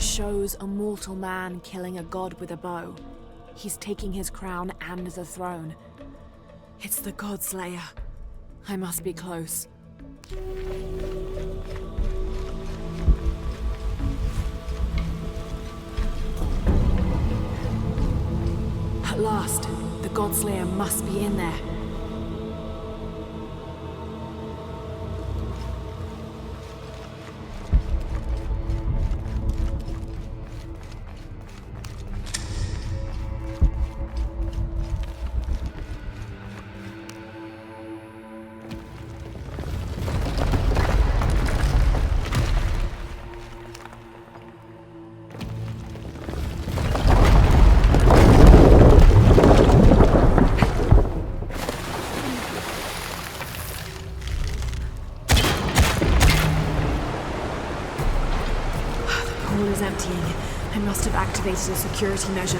shows a mortal man killing a god with a bow. He's taking his crown and the throne. It's the Godslayer. I must be close. At last, the Godslayer must be in there. Is emptying. I must have activated a security measure.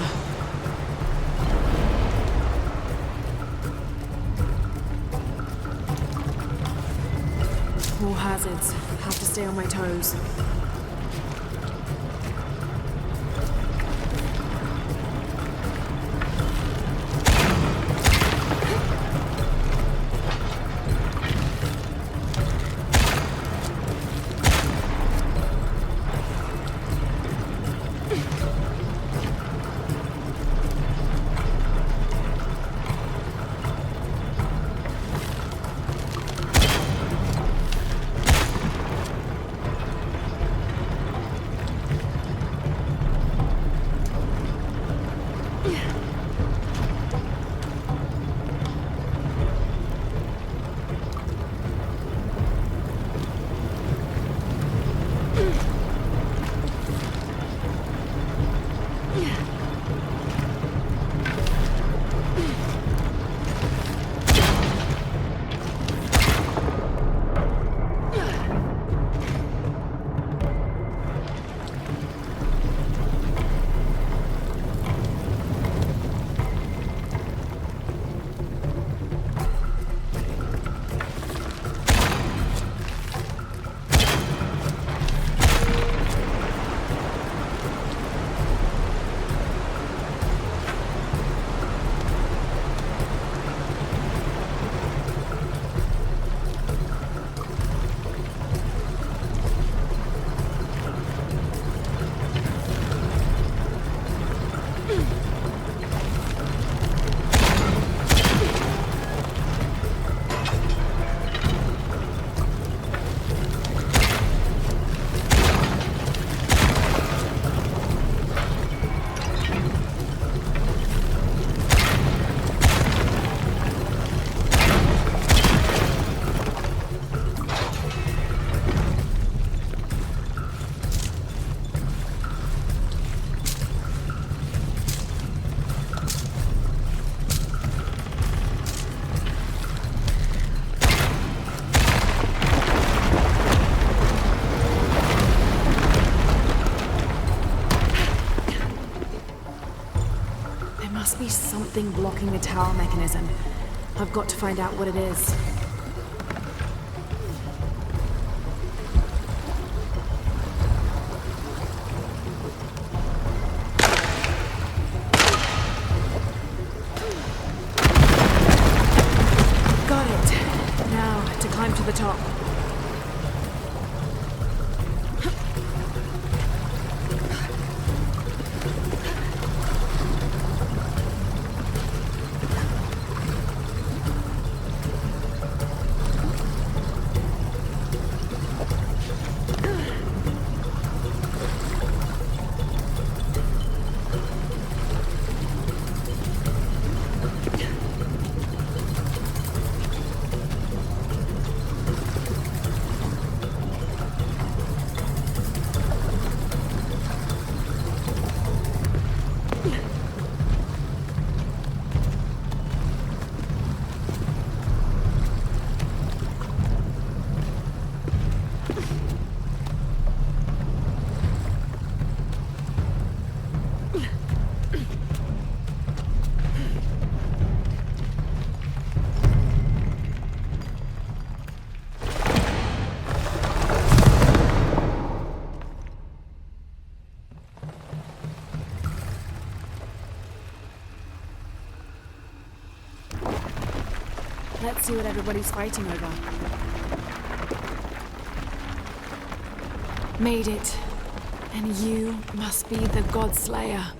More hazards. Have to stay on my toes. Must be something blocking the tower mechanism. I've got to find out what it is. Got it. Now, to climb to the top. Let's see what everybody's fighting over. Made it. And you must be the God Slayer.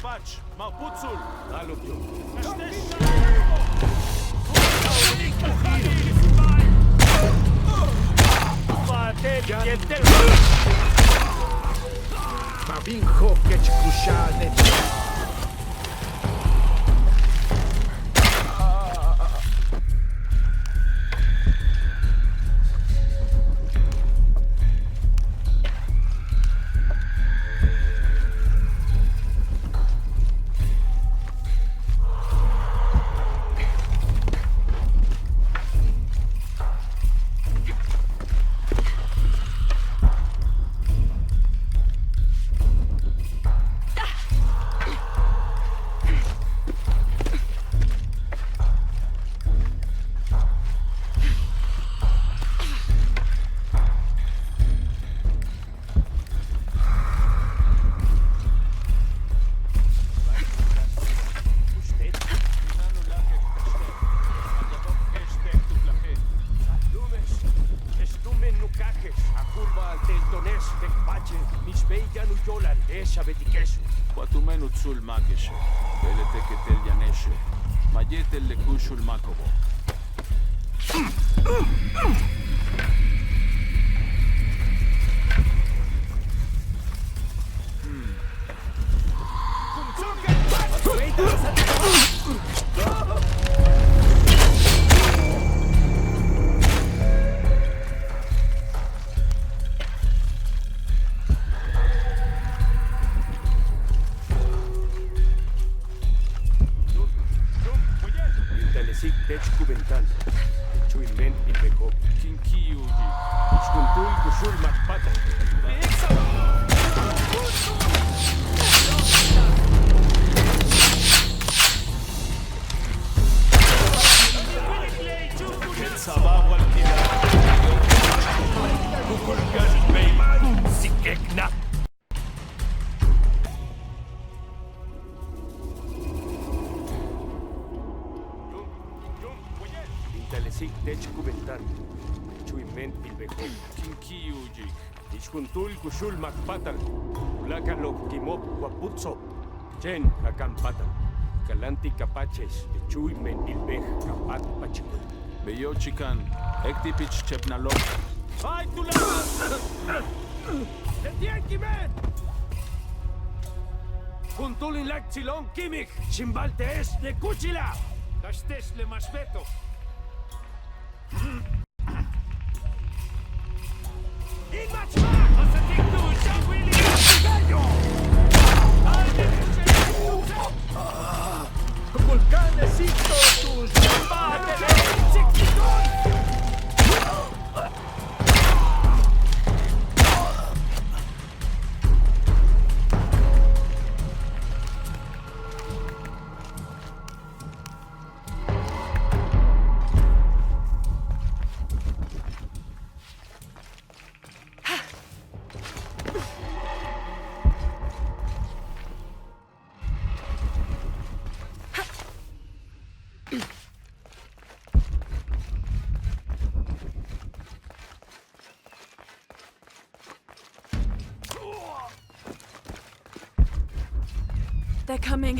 Patrz, Małpucul! Alubio! Babinho keć kušane. Quatumenu tsul makeshe, velete ketel yaneshe, mayetel le kushul makobo. Intalesik techkubental. Chuimen ilbejo. Kinkiuji. Ichkuntul kushul makpata. Sababu alkila. Kukulgan bey. Sikekna. Intalesik techkubental. Chuimen ilbejo. Kinkiuji. Ichkuntul kushul makpatal. Ulakalo kimop waputso. Chen akampatal. Kalanti kapaches. Chuimen ilbej kapat pachikul. Beyochikan. Ektipich chepnalok. ¡Ay, tú la! ¡Etienki, men! Kuntulin lakchilon kimik, chimbalte es de kuchila! Kastes le masbeto. Inmachma! Osatiktu, shawili, gallo! Volcanesito, tus chambate, chiquitón! They're coming.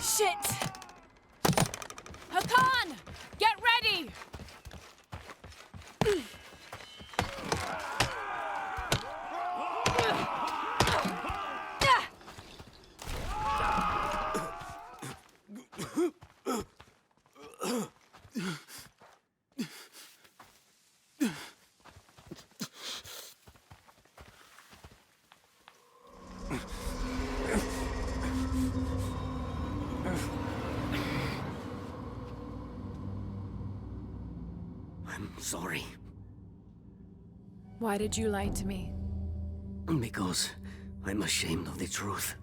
Shit! Hakan! Get ready! I'm sorry. Why did you lie to me? Because I'm ashamed of the truth.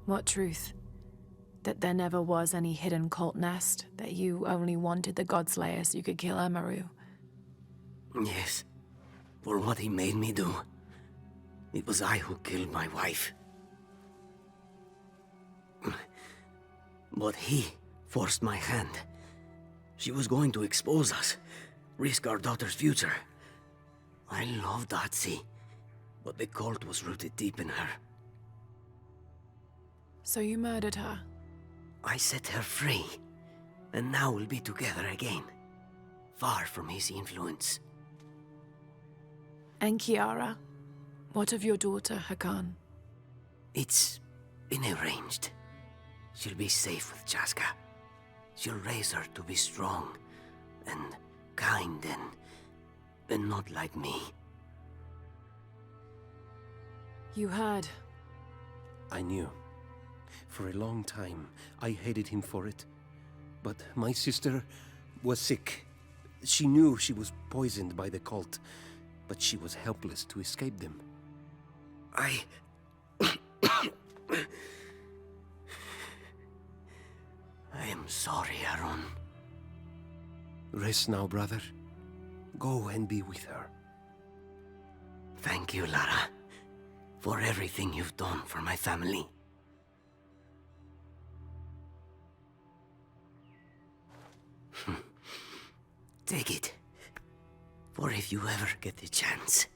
What truth? That there never was any hidden cult nest? That you only wanted the Godslayer so you could kill Amaru? Yes. For what he made me do. It was I who killed my wife. But he forced my hand. She was going to expose us, risk our daughter's future. I loved Atsi, but the cult was rooted deep in her. So you murdered her? I set her free, and now we'll be together again, far from his influence. And Kiara? What of your daughter, Hakan? It's been arranged. She'll be safe with Jaska. She'll raise her to be strong and kind and not like me. You heard. I knew. For a long time, I hated him for it. But my sister was sick. She knew she was poisoned by the cult, but she was helpless to escape them. I am sorry, Aaron. Rest now, brother. Go and be with her. Thank you, Lara, for everything you've done for my family. Take it, for if you ever get the chance.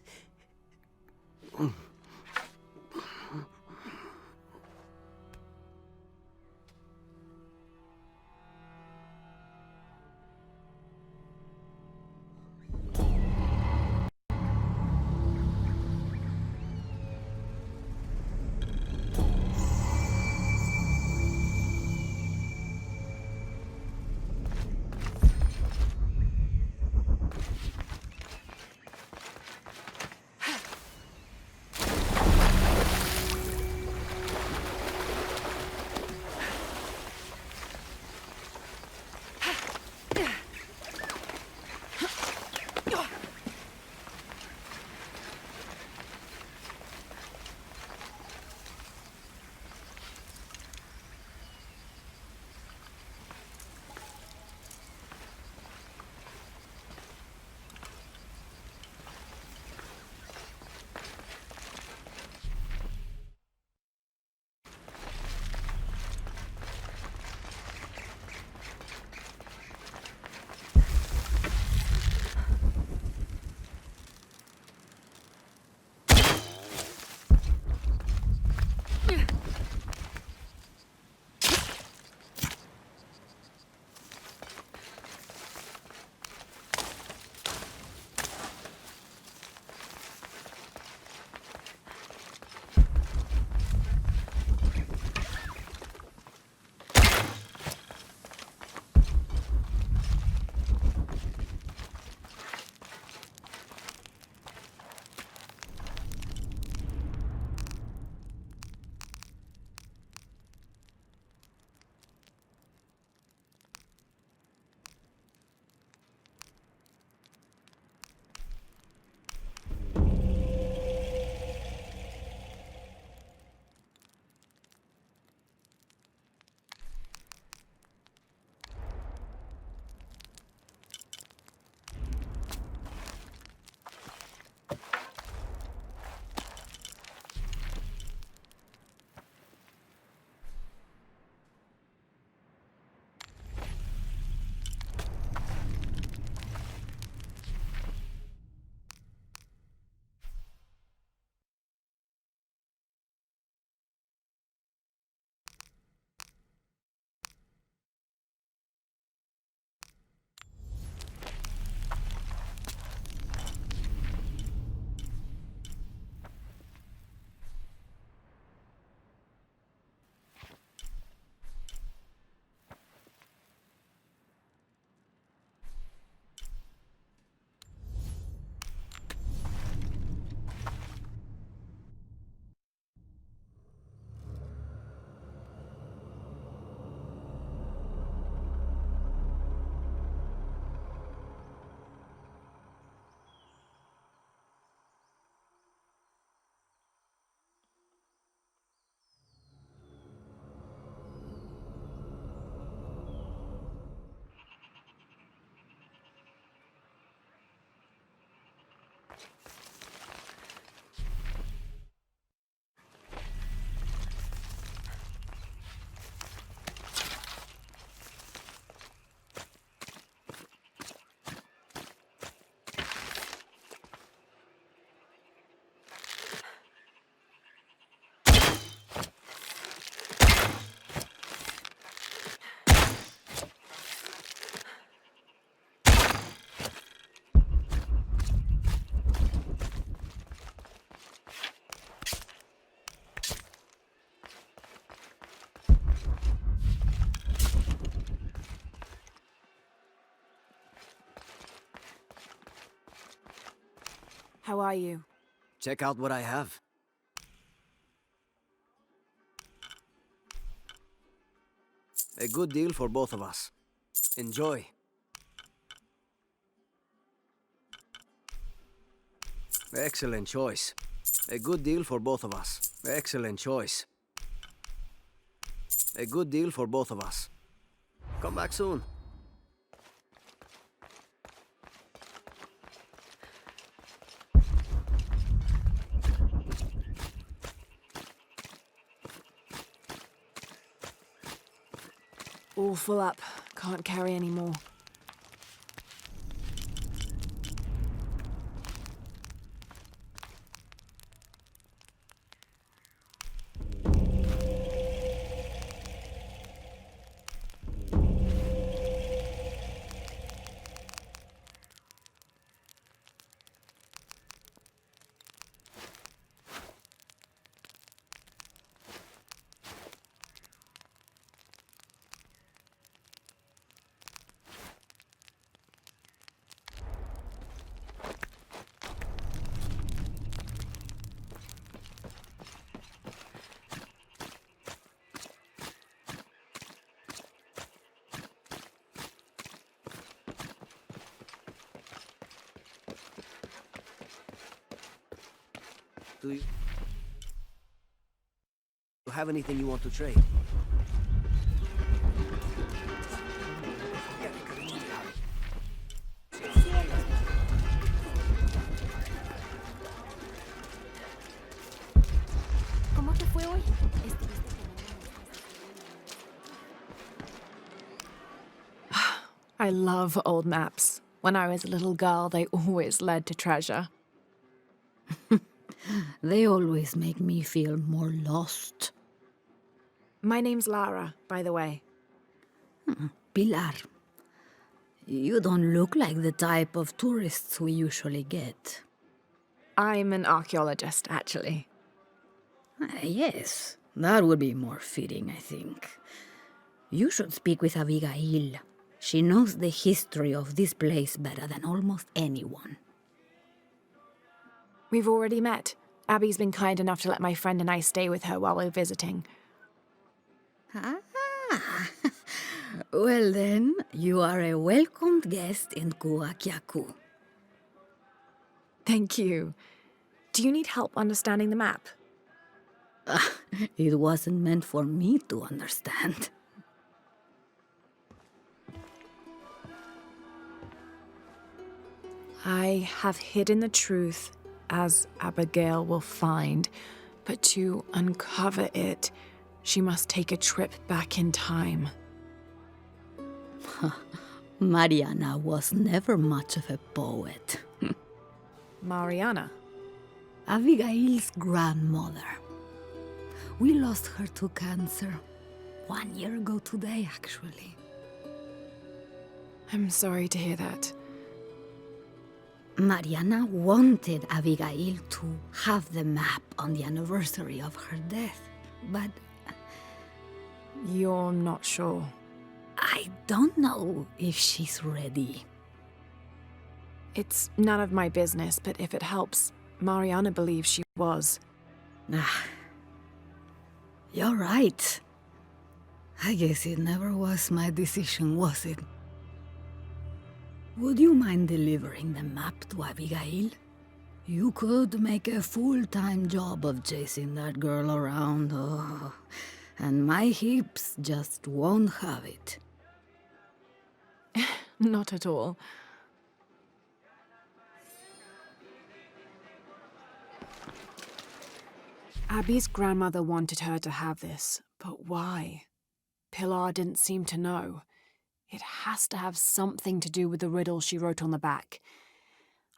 How are you? Check out what I have. A good deal for both of us. Enjoy. Excellent choice. A good deal for both of us. Excellent choice. A good deal for both of us. Come back soon. All full up. Can't carry any more. Do you have anything you want to trade? ¿Cómo te fue hoy? I love old maps. When I was a little girl, they always led to treasure. They always make me feel more lost. My name's Lara, by the way. Pilar. You don't look like the type of tourists we usually get. I'm an archaeologist, actually. Yes, that would be more fitting, I think. You should speak with Abigail. She knows the history of this place better than almost anyone. We've already met. Abby's been kind enough to let my friend and I stay with her while we're visiting. Ah, well then, you are a welcomed guest in Kuakyaku. Thank you. Do you need help understanding the map? It wasn't meant for me to understand. I have hidden the truth, as Abigail will find, but to uncover it, she must take a trip back in time. Mariana was never much of a poet. Mariana. Abigail's grandmother. We lost her to cancer 1 year ago today, actually. I'm sorry to hear that. Mariana wanted Abigail to have the map on the anniversary of her death, but You're not sure. I don't know if she's ready. It's none of my business, but if it helps, Mariana believes she was. You're right. I guess it never was my decision, was it? Would you mind delivering the map to Abigail? You could make a full-time job of chasing that girl around, and my hips just won't have it. Not at all. Abby's grandmother wanted her to have this, but why? Pilar didn't seem to know. It has to have something to do with the riddle she wrote on the back.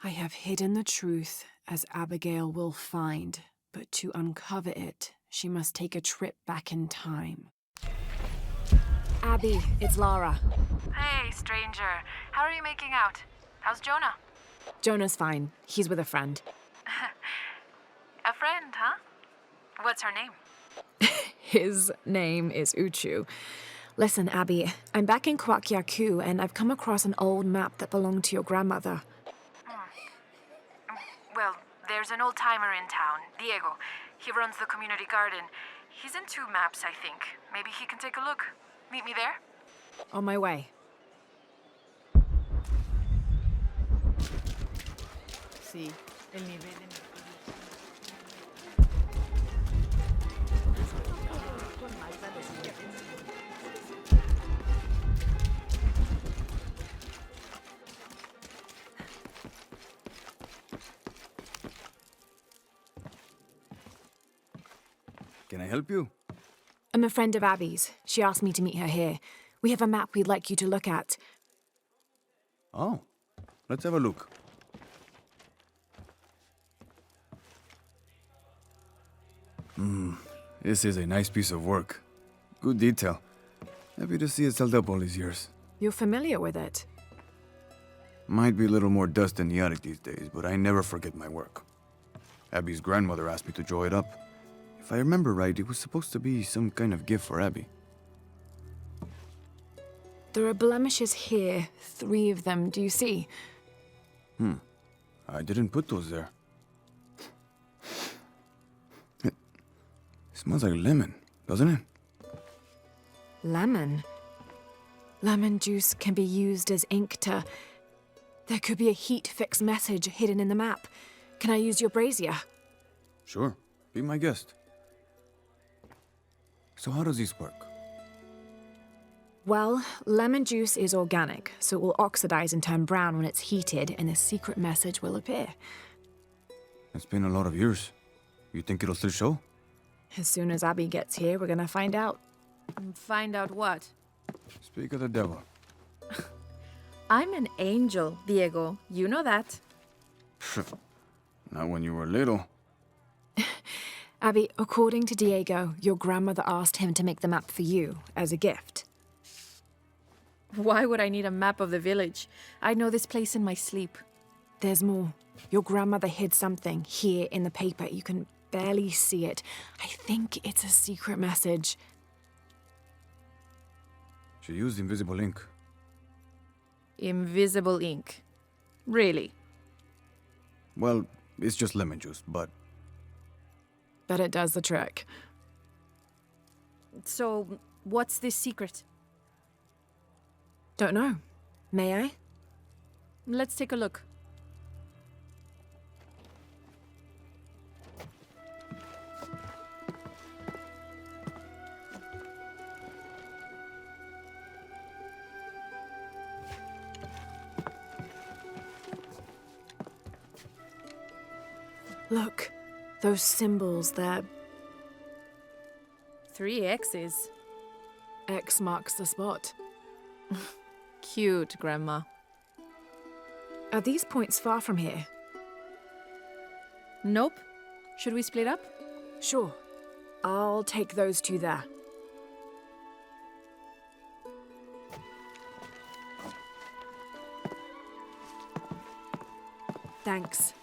I have hidden the truth, as Abigail will find, but to uncover it, she must take a trip back in time. Abby, it's Lara. Hey, stranger. How are you making out? How's Jonah? Jonah's fine. He's with a friend. A friend, huh? What's her name? His name is Uchu. Listen, Abby, I'm back in Kuakyaku, and I've come across an old map that belonged to your grandmother. Well, there's an old-timer in town, Diego. He runs the community garden. He's into maps, I think. Maybe he can take a look. Meet me there? On my way. Sí, el nivel de... Can I help you? I'm a friend of Abby's. She asked me to meet her here. We have a map we'd like you to look at. Oh, let's have a look. This is a nice piece of work. Good detail. Happy to see it's held up all these years. You're familiar with it? Might be a little more dust in the attic these days, but I never forget my work. Abby's grandmother asked me to draw it up. If I remember right, it was supposed to be some kind of gift for Abby. There are blemishes here, 3 of them, do you see? I didn't put those there. It smells like lemon, doesn't it? Lemon? Lemon juice can be used as ink to... There could be a heat-fix message hidden in the map. Can I use your brazier? Sure, be my guest. So how does this work? Well, lemon juice is organic, so it will oxidize and turn brown when it's heated, and a secret message will appear. It's been a lot of years. You think it'll still show? As soon as Abby gets here, we're gonna find out. Find out what? Speak of the devil. I'm an angel, Diego. You know that. Not when you were little. Abby, according to Diego, your grandmother asked him to make the map for you as a gift. Why would I need a map of the village? I know this place in my sleep. There's more. Your grandmother hid something here in the paper. You can barely see it. I think it's a secret message. She used invisible ink. Invisible ink. Really? Well, it's just lemon juice, but But it does the trick. So, what's this secret? Don't know. May I? Let's take a look. Look, those symbols, they're 3 X's. X marks the spot. Cute, Grandma. Are these points far from here? Nope. Should we split up? Sure. I'll take those two there. Thanks.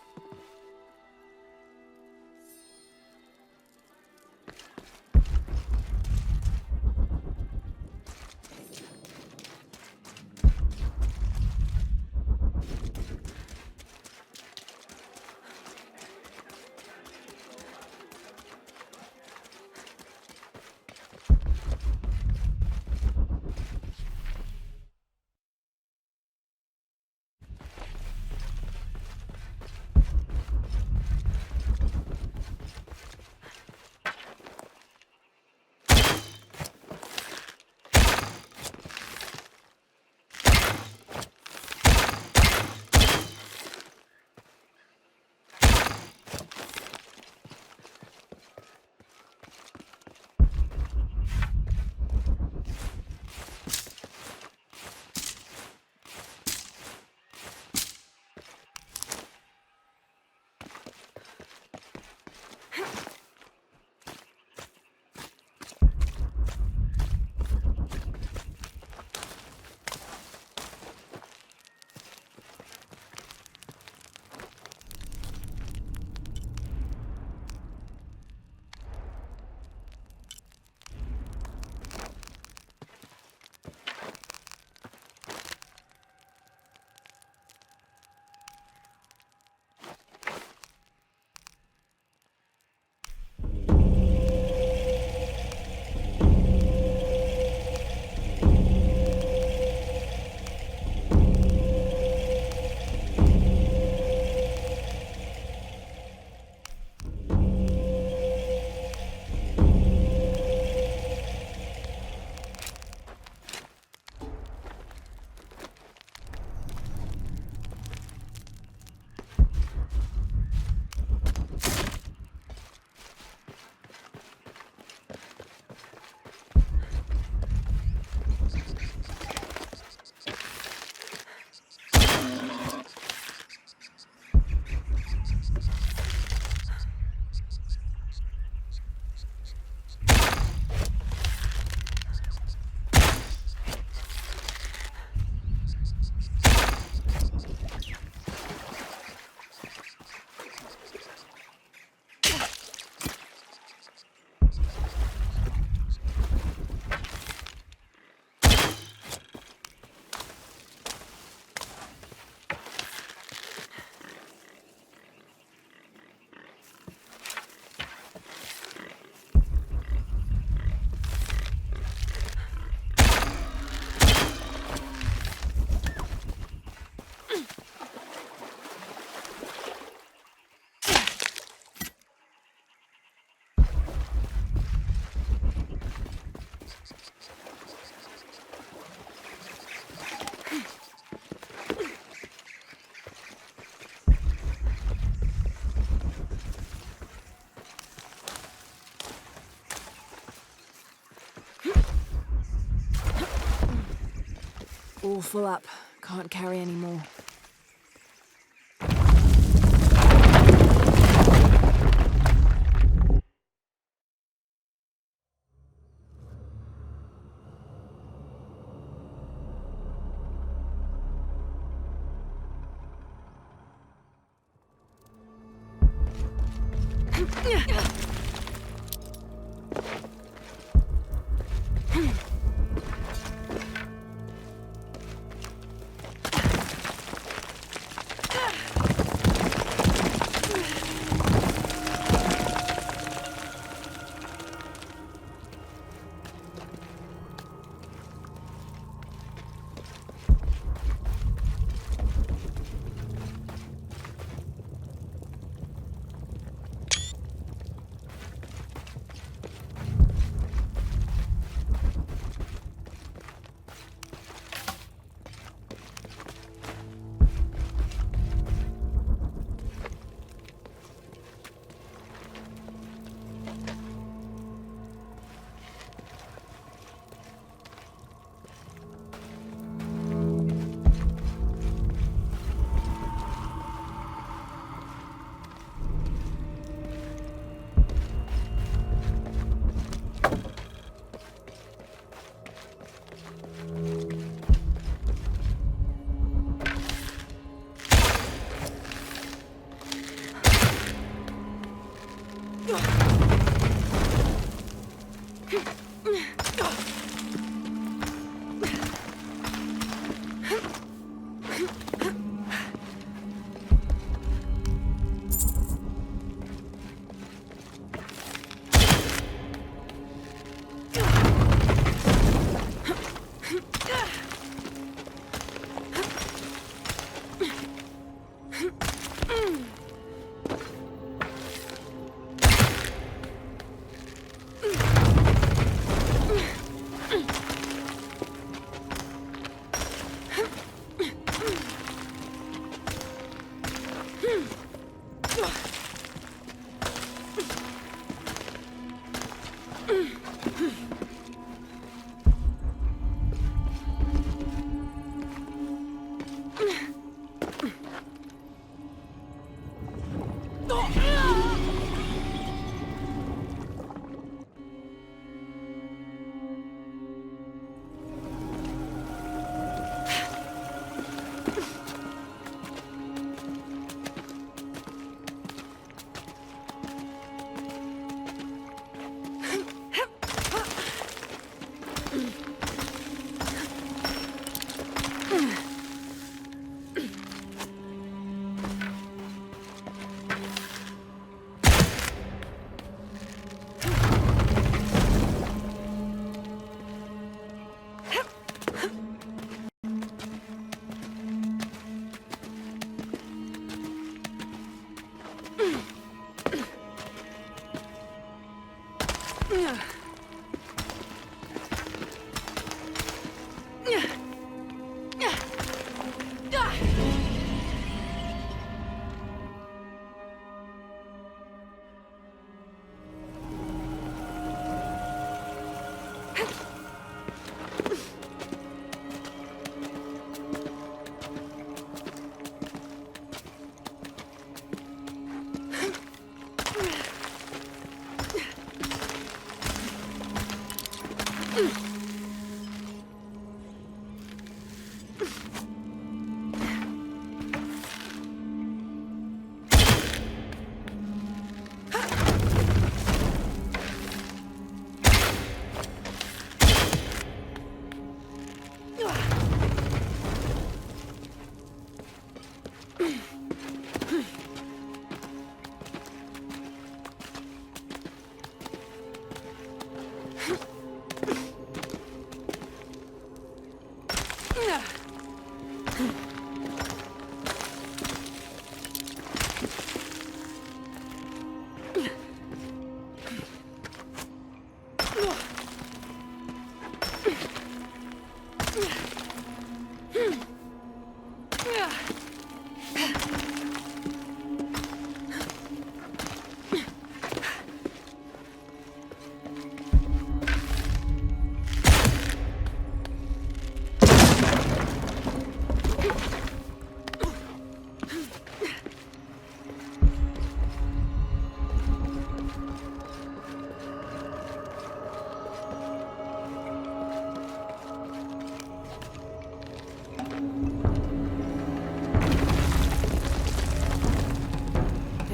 All full up. Can't carry any more.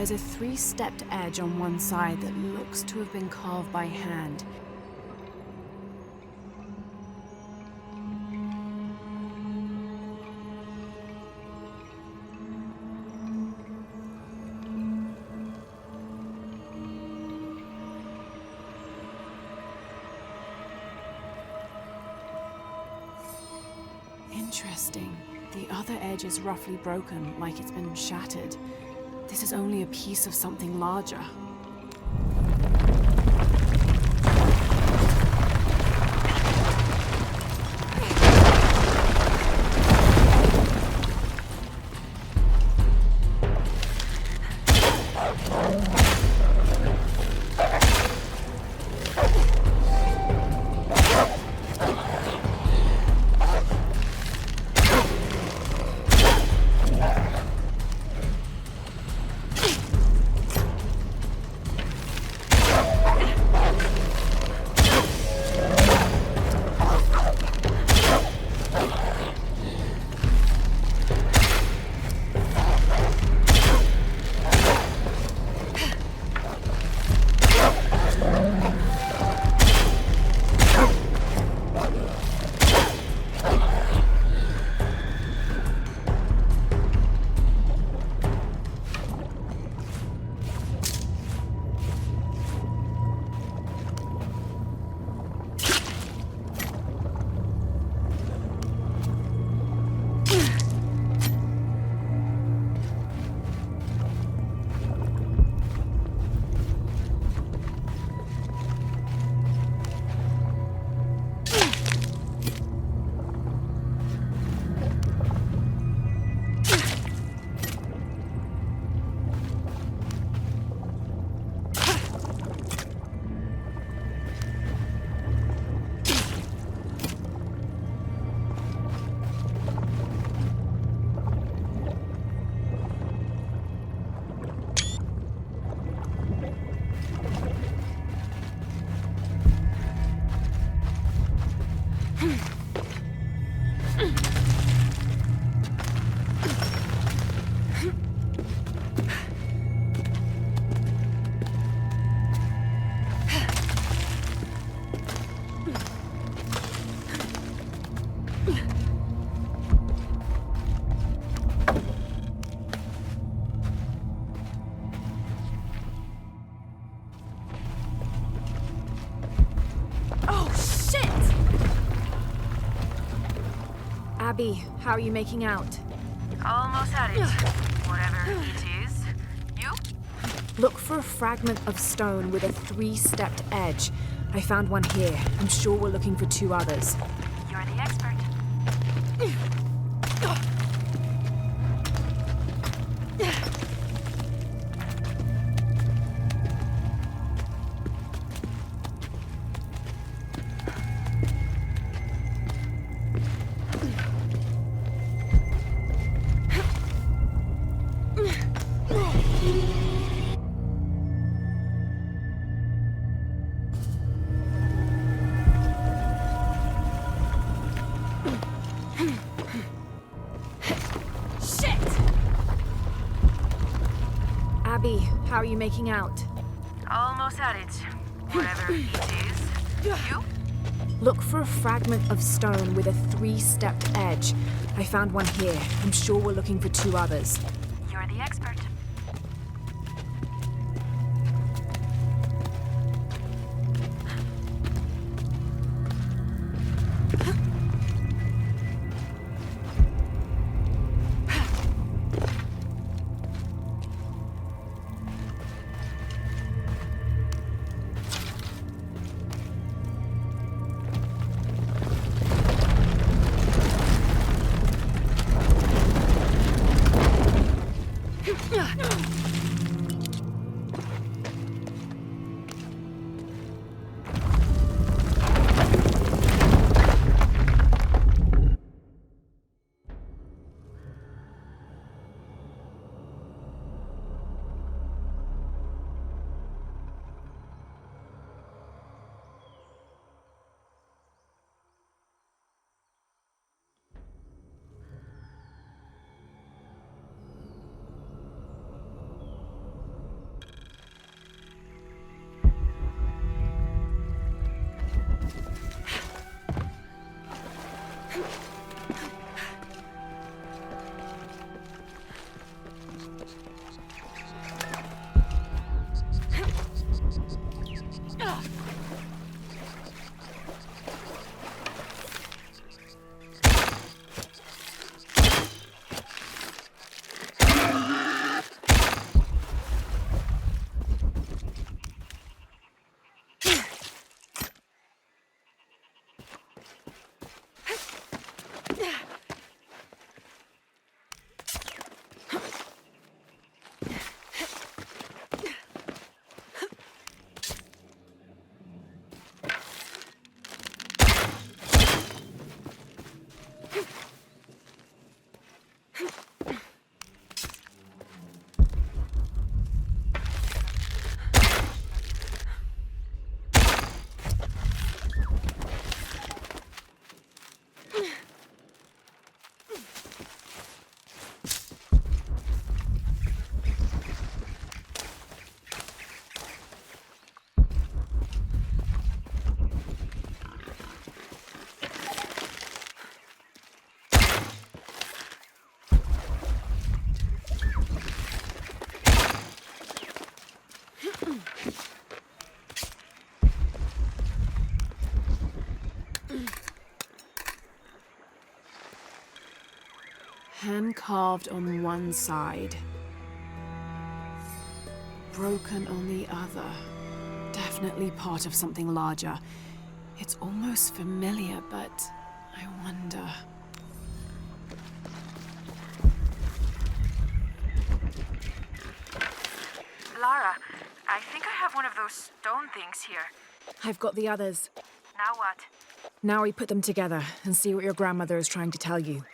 There's a 3-stepped edge on one side that looks to have been carved by hand. Interesting. The other edge is roughly broken, like it's been shattered. This is only a piece of something larger. Abby, how are you making out? Almost at it. Whatever it is. You? Look for a fragment of stone with a 3-stepped edge. I found one here. I'm sure we're looking for 2 others. You're the expert. Abby, how are you making out? Almost at it. Whatever it is. You? Look for a fragment of stone with a 3-stepped edge. I found one here. I'm sure we're looking for 2 others. You're the expert. Hand carved on one side. Broken on the other. Definitely part of something larger. It's almost familiar, but I wonder... Lara, I think I have one of those stone things here. I've got the others. Now what? Now we put them together and see what your grandmother is trying to tell you.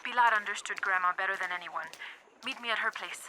Pilar understood Grandma better than anyone. Meet me at her place.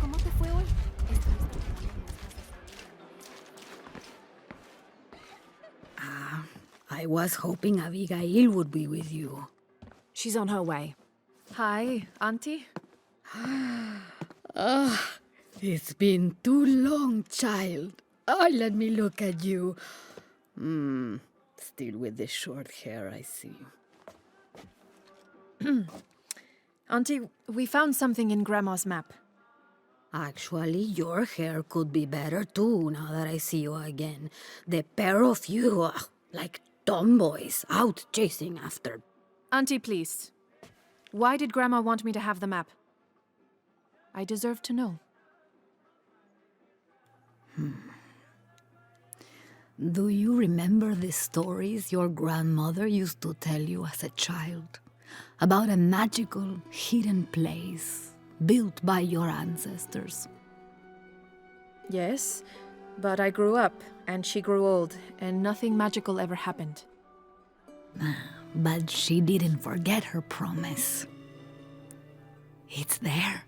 ¿Cómo te fue hoy? I was hoping Abigail would be with you. She's on her way. Hi, Auntie. It's been too long, child. Oh, let me look at you. Still with the short hair, I see. Auntie, we found something in Grandma's map. Actually, your hair could be better too, now that I see you again. The pair of you are like tomboys out chasing after... Auntie, please. Why did Grandma want me to have the map? I deserve to know. Do you remember the stories your grandmother used to tell you as a child? About a magical, hidden place built by your ancestors? Yes, but I grew up, and she grew old, and nothing magical ever happened. But she didn't forget her promise. It's there,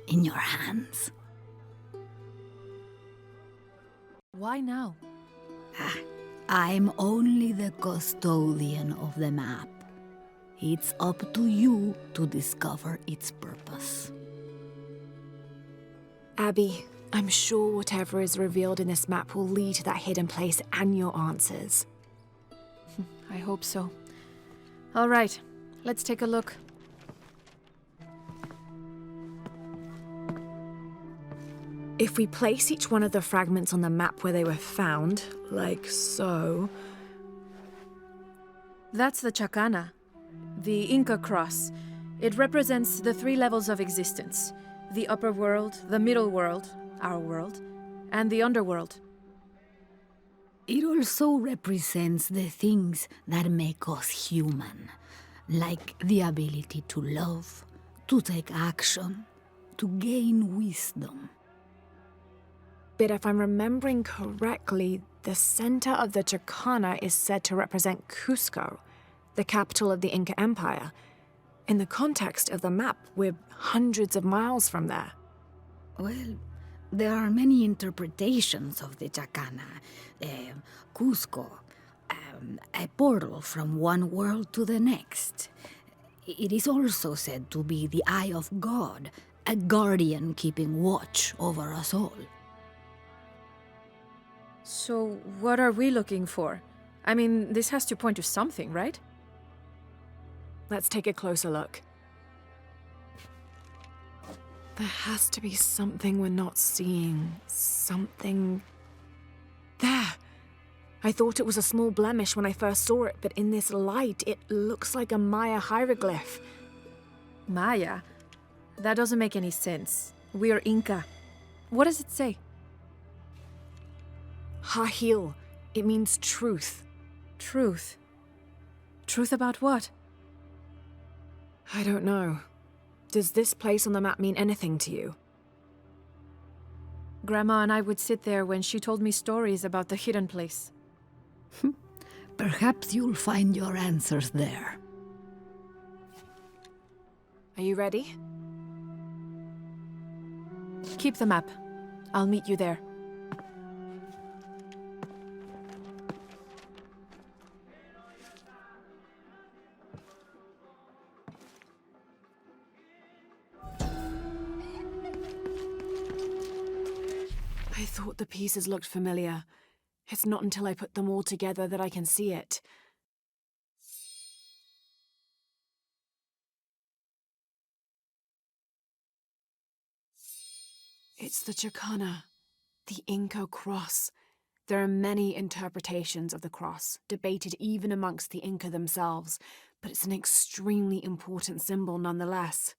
in your hands. Why now? I'm only the custodian of the map. It's up to you to discover its purpose. Abby, I'm sure whatever is revealed in this map will lead to that hidden place and your answers. I hope so. All right, let's take a look. If we place each one of the fragments on the map where they were found, like so... That's the Chacana, the Inca cross. It represents the 3 levels of existence. The upper world, the middle world, our world, and the underworld. It also represents the things that make us human, like the ability to love, to take action, to gain wisdom. But if I'm remembering correctly, the center of the Chacana is said to represent Cusco, the capital of the Inca Empire. In the context of the map, we're hundreds of miles from there. Well, there are many interpretations of the Chacana. Cusco, a portal from one world to the next. It is also said to be the eye of God, a guardian keeping watch over us all. So, what are we looking for? I mean, this has to point to something, right? Let's take a closer look. There has to be something we're not seeing. Something... There! I thought it was a small blemish when I first saw it, but in this light, it looks like a Maya hieroglyph. Maya? That doesn't make any sense. We are Inca. What does it say? Hahil, It means truth. Truth. Truth about what? I don't know. Does this place on the map mean anything to you? Grandma and I would sit there when she told me stories about the hidden place. Perhaps you'll find your answers there. Are you ready? Keep the map. I'll meet you there. I thought the pieces looked familiar. It's not until I put them all together that I can see it. It's the Chicana, the Inca cross. There are many interpretations of the cross, debated even amongst the Inca themselves, but it's an extremely important symbol nonetheless.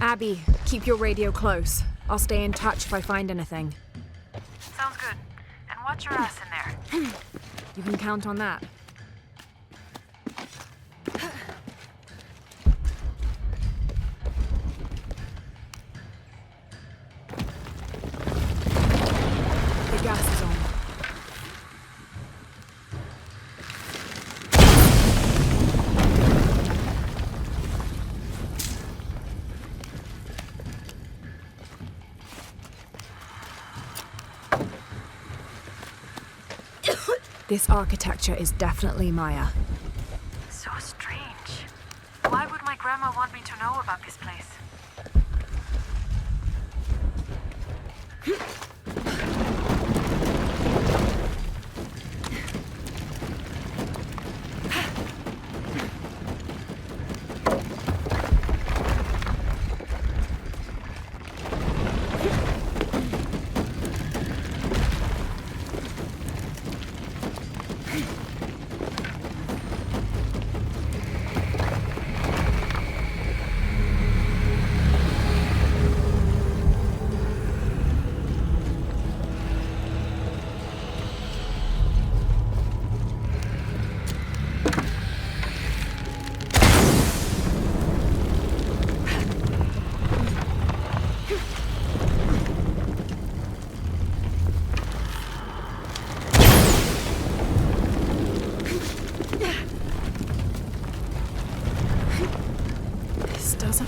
Abby, keep your radio close. I'll stay in touch if I find anything. Sounds good. And watch your ass in there. You can count on that. The gas is on. This architecture is definitely Maya. So strange. Why would my grandma want me to know about this place?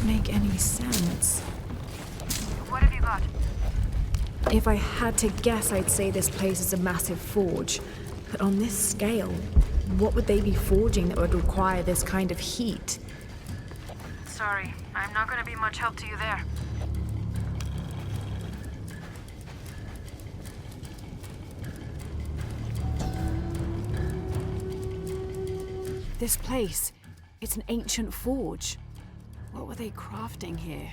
Make any sense. What have you got? If I had to guess, I'd say this place is a massive forge. But on this scale, what would they be forging that would require this kind of heat? Sorry, I'm not gonna be much help to you there. This place, It's an ancient forge. What were they crafting here?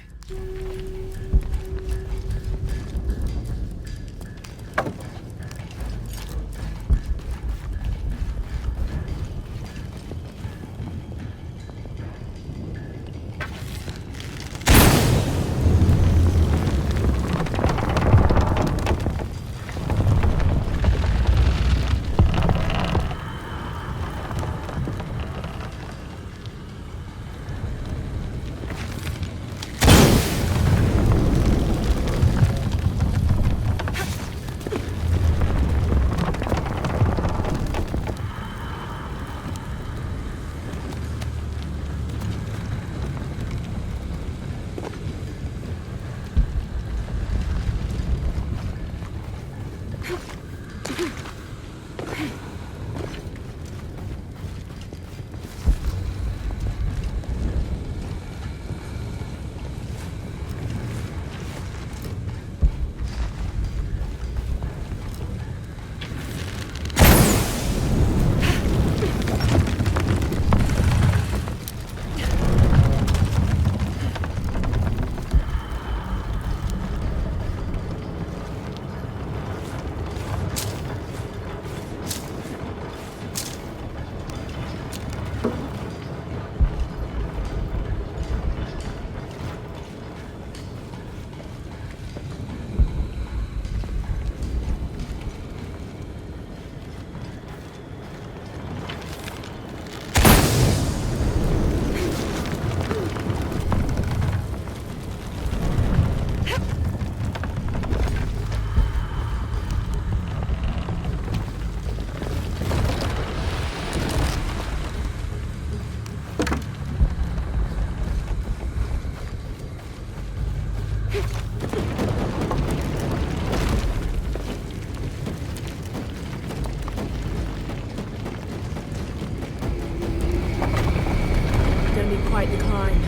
Gonna be quite the climb.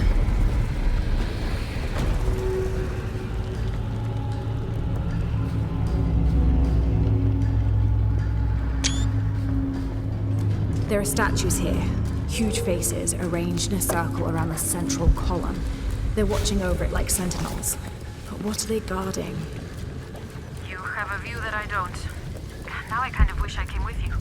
There are statues here. Huge faces arranged in a circle around the central column. They're watching over it like sentinels. But what are they guarding? You have a view that I don't. Now I kind of wish I came with you.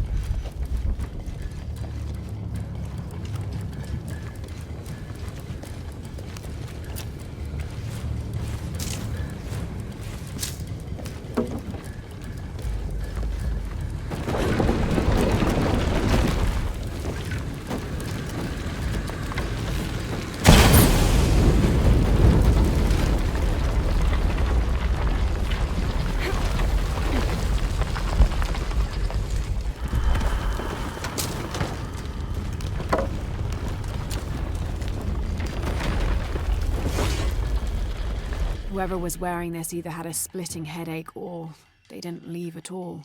Whoever was wearing this either had a splitting headache or they didn't leave at all.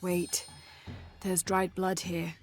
Wait, there's dried blood here.